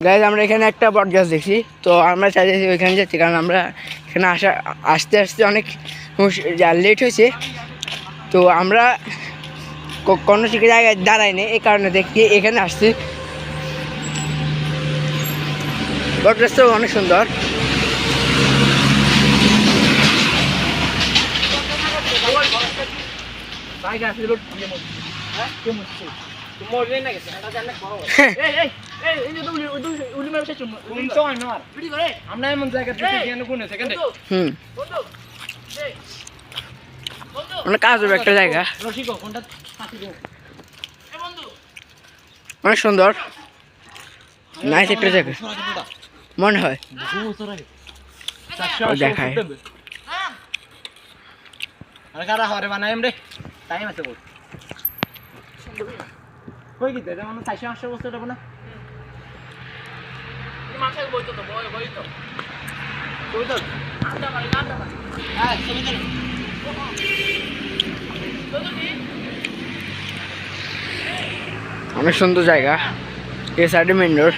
Guys আমরা এখানে একটা বট গাছ দেখছি, তো আমরা চাইছি ওইখানে যেতে, কারণ আমরা এখানে আসতে আসতে অনেক লেট হয়েছে। তো আমরা কোনো ঠিক জায়গায় দাঁড়াইনি, এই কারণে দেখি এখানে আসছি। বট গাছটাও অনেক সুন্দর। অনেক কাজের একটা জায়গা, অনেক সুন্দর, নাইস একটা জায়গা মনে হয়। দেখায় অনেক সুন্দর জায়গা। এ সাইডে মেন রোড।